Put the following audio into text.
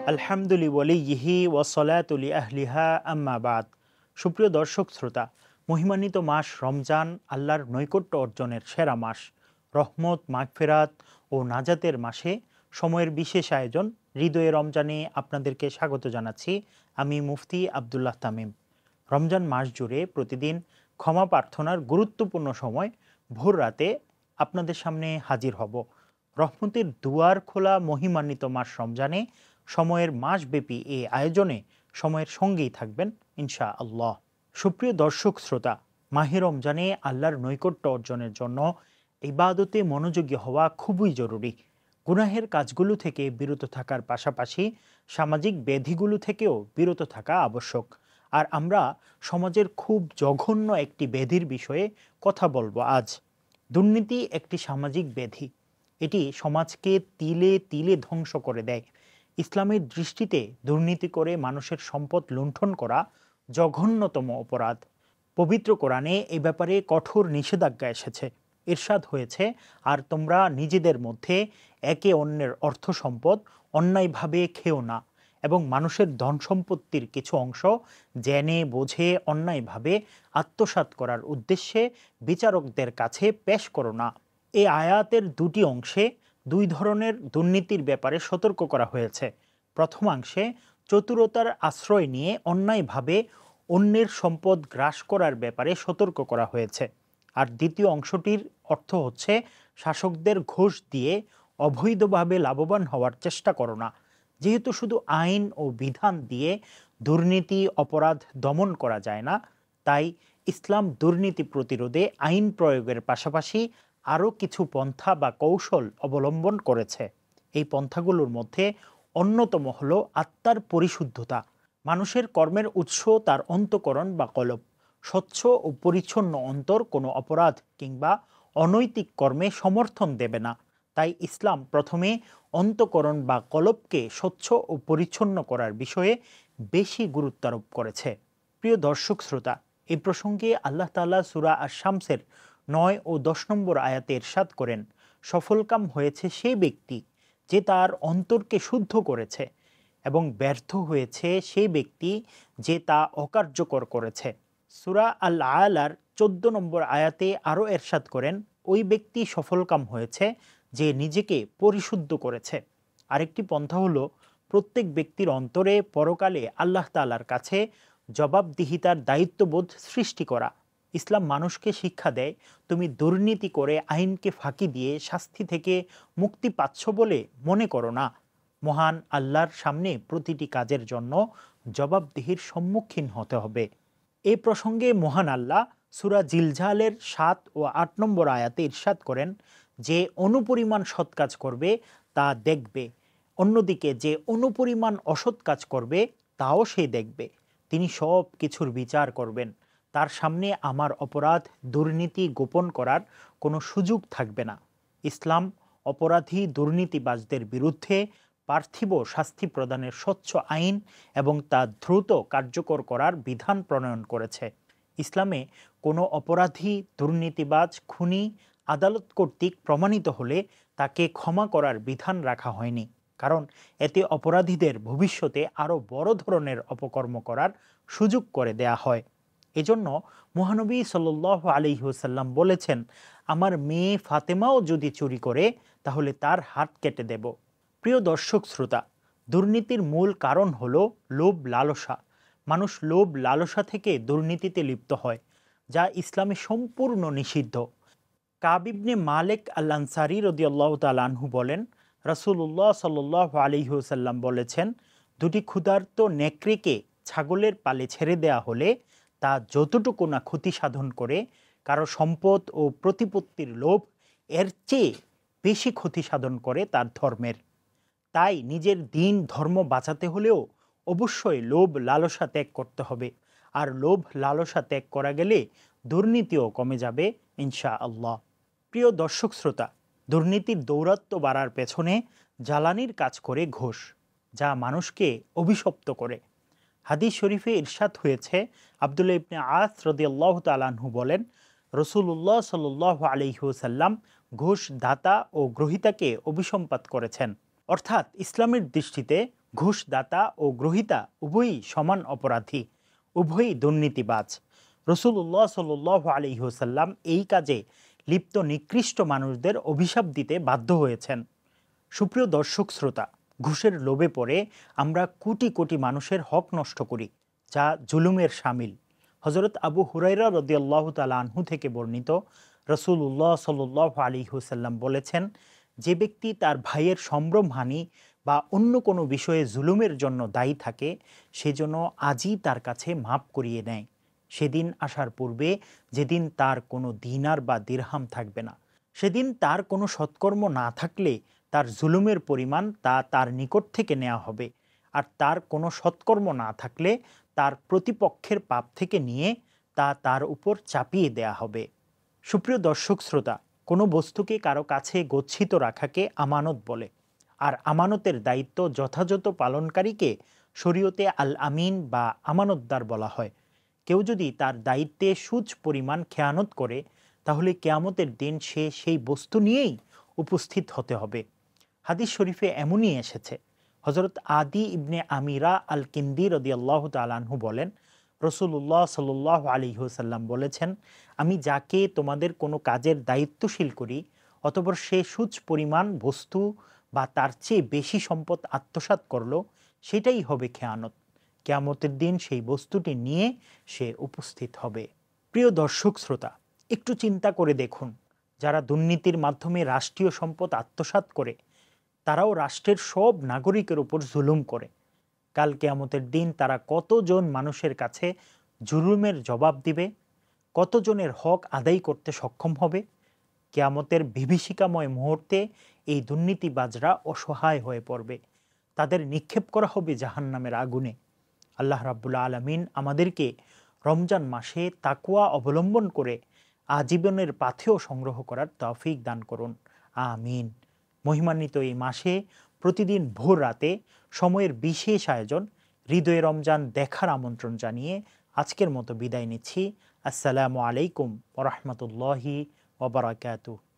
আলহামদুলিল্লাহি ওয়াসসালাতুলি আহলিহা আম্মা বাদ। সুপ্রিয় দর্শক শ্রোতা, মহিমান্বিত মাস রমজান আল্লাহর নৈকট্য অর্জনের সেরা মাস। রহমত, মাগফিরাত ও নাজাতের মাসে সময়ের বিশেষ আয়োজন হৃদয়ে রমজানে আপনাদেরকে স্বাগত জানাচ্ছি। আমি মুফতি আবদুল্লাহ তামিম। রমজান মাস জুড়ে প্রতিদিন ক্ষমা প্রার্থনার গুরুত্বপূর্ণ সময় ভোর রাতে আপনাদের সামনে হাজির হব। রহমতের দুয়ার খোলা মহিমান্বিত মাস রমজানে সময়ের মাসব্যাপী এই আয়োজনে সময়ের সঙ্গেই থাকবেন ইনশা আল্লাহ। সুপ্রিয় দর্শক শ্রোতা, মাহে রমজানে আল্লাহর নৈকট্য অর্জনের জন্য ইবাদতে মনোযোগী হওয়া খুবই জরুরি। গুনাহের কাজগুলো থেকে বিরত থাকার পাশাপাশি সামাজিক ব্যাধিগুলো থেকেও বিরত থাকা আবশ্যক। আর আমরা সমাজের খুব জঘন্য একটি ব্যাধির বিষয়ে কথা বলবো আজ। দুর্নীতি একটি সামাজিক ব্যাধি। এটি সমাজকে তিলে তিলে ধ্বংস করে দেয়। ইসলামের দৃষ্টিতে দুর্নীতি করে মানুষের সম্পদ লুণ্ঠন করা জঘন্যতম অপরাধ। পবিত্র কোরআনে এ ব্যাপারে কঠোর নিষেধাজ্ঞা এসেছে। ইরশাদ হয়েছে, আর তোমরা নিজেদের মধ্যে একে অন্যের অর্থ সম্পদ অন্যায়ভাবে খেও না, এবং মানুষের ধন সম্পত্তির কিছু অংশ জেনে বুঝে অন্যায়ভাবে আত্মসাৎ করার উদ্দেশ্যে বিচারকদের কাছে পেশ করো না। এই আয়াতের দুটি অংশে দুই ধরনের দুর্নীতির ব্যাপারে সতর্ক করা হয়েছে। প্রথমাংশে চতুরতার আশ্রয় নিয়ে অন্যায়ভাবে অন্যের সম্পদ গ্রাস করার ব্যাপারে সতর্ক করা হয়েছে। আর দ্বিতীয় অংশটির অর্থ হচ্ছে, শাসকদের ঘুষ দিয়ে অবৈধভাবে লাভবান হওয়ার চেষ্টা করো না। যেহেতু শুধু আইন ও বিধান দিয়ে দুর্নীতি অপরাধ দমন করা যায় না, তাই ইসলাম দুর্নীতি প্রতিরোধে আইন প্রয়োগের পাশাপাশি আরও কিছু পন্থা বা কৌশল অবলম্বন করেছে। এই পন্থাগুলোর মধ্যে অন্যতম হলো আত্মার পরিশুদ্ধতা। মানুষের কর্মের উৎস তার অন্তঃকরণ বা কলব। স্বচ্ছ ও পরিচ্ছন্ন অন্তর কোনো অপরাধ কিংবা অনৈতিক কর্মে সমর্থন দেবে না। তাই ইসলাম প্রথমে অন্তঃকরণ বা কলবকে স্বচ্ছ ও পরিচ্ছন্ন করার বিষয়ে বেশি গুরুত্ব আরোপ করেছে। প্রিয় দর্শক শ্রোতা, এই প্রসঙ্গে আল্লাহ তাআলা সূরা আশ-শামসের 9 ও 10 নম্বর আয়াতে ইরশাদ করেন, সফলকাম হয়েছে সেই ব্যক্তি যে তার অন্তরকে শুদ্ধ করেছে, এবং ব্যর্থ হয়েছে সেই ব্যক্তি যে তা অকার্যকর করেছে। সূরা আল-আলার 14 নম্বর আয়াতে আরও ইরশাদ করেন, ওই ব্যক্তি সফলকাম হয়েছে যে নিজেকে পরিশুদ্ধ করেছে। আরেকটি পন্থা হলো প্রত্যেক ব্যক্তির অন্তরে পরকালে আল্লাহ তাআলার কাছে জবাবদিহিতার দায়িত্ববোধ সৃষ্টি করা। ইসলাম মানুষকে শিক্ষা দেয়, তুমি দুর্নীতি করে আইনকে ফাঁকি দিয়ে শাস্তি থেকে মুক্তি পাচ্ছ বলে মনে করো না। মহান আল্লাহর সামনে প্রতিটি কাজের জন্য জবাবদিহির সম্মুখীন হতে হবে। এই প্রসঙ্গে মহান আল্লাহ সূরা জিলজালের 7 ও 8 নম্বর আয়াতে ইরশাদ করেন, যে অনুপরিমাণ সৎ কাজ করবে তা দেখবে, অন্যদিকে যে অনুপরিমাণ অসৎ কাজ করবে তাও সে দেখবে। তিনি সব কিছুর বিচার করবেন। তার সামনে আমার অপরাধ দুর্নীতি গোপন করার কোনো সুযোগ থাকবে না। ইসলাম অপরাধী দুর্নীতিবাজদের বিরুদ্ধে পার্থিব শাস্তি প্রদানের স্বচ্ছ আইন এবং তা দ্রুত কার্যকর করার বিধান প্রণয়ন করেছে। ইসলামে কোনো অপরাধী, দুর্নীতিবাজ, খুনি আদালত কর্তৃক প্রমাণিত হলে তাকে ক্ষমা করার বিধান রাখা হয়নি, কারণ এতে অপরাধীদের ভবিষ্যতে আরও বড় ধরনের অপকর্ম করার সুযোগ করে দেয়া হয়। এজন্য মহানবী সাল্লাল্লাহু আলাইহি ওয়াসাল্লাম বলেছেন, আমার মেয়ে ফাতেমাও যদি চুরি করে তাহলে তার হাত কেটে দেব। প্রিয় দর্শক শ্রোতা, দুর্নীতির মূল কারণ হলো লোভ লালসা। মানুষ লোভ লালসা থেকে দুর্নীতিতে লিপ্ত হয়, যা ইসলামে সম্পূর্ণ নিষিদ্ধ। কাব ইবনে মালিক আল-আনসারী রাদিয়াল্লাহু তাআলা আনহু বলেন, রাসূলুল্লাহ সাল্লাল্লাহু আলাইহি ওয়াসাল্লাম বলেছেন, দুটি ক্ষুধার্ত নেকড়েকে ছাগলের পালে ছেড়ে দেয়া হলে তা যতটুকু না ক্ষতি সাধন করে, কারো সম্পদ ও প্রতিপত্তির লোভ এর চেয়ে বেশি ক্ষতি সাধন করে তার ধর্মের। তাই নিজের দিন ধর্ম বাঁচাতে হলেও অবশ্যই লোভ লালসা ত্যাগ করতে হবে। আর লোভ লালসা ত্যাগ করা গেলে দুর্নীতিও কমে যাবে ইনশা আল্লাহ। প্রিয় দর্শক শ্রোতা, দুর্নীতির দৌরাত্ম্য বাড়ার পেছনে জ্বালানির কাজ করে ঘুষ, যা মানুষকে অভিশপ্ত করে। হাদিস শরীফে ইরশাদ হয়েছে, আব্দুল্লাহ ইবনে আস রাদিয়াল্লাহু তাআলা আনহু বলেন, রাসূলুল্লাহ সাল্লাল্লাহু আলাইহি ওয়াসাল্লাম ঘুষ দাতা ও গ্রহীতাকে অভিসম্পাত করেছেন। অর্থাৎ ইসলামের দৃষ্টিতে ঘুষদাতা ও গ্রহীতা উভয়ই সমান অপরাধী, উভয়ই দুর্নীতিবাজ। রসুল্লাহ সাল্লাল্লাহু আলাইহি ওয়াসাল্লাম এই কাজে লিপ্ত নিকৃষ্ট মানুষদের অভিশাপ দিতে বাধ্য হয়েছেন। সুপ্রিয় দর্শক শ্রোতা, ঘুষের লোভে পড়ে আমরা কোটি কোটি মানুষের হক নষ্ট করি, যা জুলুমের শামিল। হজরত আবু হুরাইরা রাদিয়াল্লাহু তাআলা আনহু থেকে বর্ণিত, রসুল্লাহ সাল্লাল্লাহু আলাইহি ওয়াসাল্লাম বলেছেন, যে ব্যক্তি তার ভাইয়ের সম্ভ্রমহানি বা অন্য কোনো বিষয়ে জুলুমের জন্য দায়ী থাকে, সেজন্য আজই তার কাছে মাপ করিয়ে নেয়। সেদিন আসার পূর্বে, যেদিন তার কোনো দিনার বা দিরহাম থাকবে না, সেদিন তার কোনো সৎকর্ম না থাকলে তার জুলুমের পরিমাণ তা তার নিকট থেকে নেওয়া হবে, আর তার কোনো সৎকর্ম না থাকলে তার প্রতিপক্ষের পাপ থেকে নিয়ে তা তার উপর চাপিয়ে দেয়া হবে। সুপ্রিয় দর্শক শ্রোতা, কোনো বস্তুকে কারো কাছে গচ্ছিত রাখাকে আমানত বলে, আর আমানতের দায়িত্ব যথাযথ পালনকারীকে শরীয়তে আল আমিন বা আমানতদার বলা হয়। কেউ যদি তার দায়িত্বে সুচ পরিমাণ খেয়ানত করে, তাহলে কিয়ামতের দিন সে সেই বস্তু নিয়েই উপস্থিত হতে হবে। হাদিস শরীফে এমনই এসেছে। হজরত আদি ইবনে আমিরা আল কিন্দি রাদিয়াল্লাহু তাআলা আনহু বলেন, রসুল্লাহ সাল্লাল্লাহু আলাইহি ওয়াসাল্লাম বলেছেন, আমি যাকে তোমাদের কোনো কাজের দায়িত্বশীল করি, অতঃপর সে সুচ পরিমাণ বস্তু বা তার চেয়ে বেশি সম্পদ আত্মসাৎ করল, সেটাই হবে খেয়ানত। কিয়ামতের দিন সেই বস্তুটি নিয়ে সে উপস্থিত হবে। প্রিয় দর্শক শ্রোতা, একটু চিন্তা করে দেখুন, যারা দুর্নীতির মাধ্যমে রাষ্ট্রীয় সম্পদ আত্মসাৎ করে, তারাও রাষ্ট্রের সব নাগরিকের উপর জুলুম করে। কাল কিয়ামতের দিন তারা কতজন মানুষের কাছে জুলুমের জবাব দিবে, কতজনের হক আদায় করতে সক্ষম হবে। কিয়ামতের বিভীষিকাময় মুহূর্তে এই দুর্নীতিবাজরা অসহায় হয়ে পড়বে, তাদের নিক্ষেপ করা হবে জাহান্নামের আগুনে। আল্লাহ রাব্বুল আলামিন আমাদেরকে রমজান মাসে তাকওয়া অবলম্বন করে আজীবনের পাথেয় সংগ্রহ করার তৌফিক দান করুন, আমিন। মহিমান্বিত এই মাসে প্রতিদিন ভোর রাতে সময়ের বিশেষ আয়োজন হৃদয়ে রমজান দেখার আমন্ত্রণ জানিয়ে আজকের মতো বিদায় নিচ্ছি। আসসালামু আলাইকুম ওয়া রাহমাতুল্লাহি ওয়া বারাকাতুহু।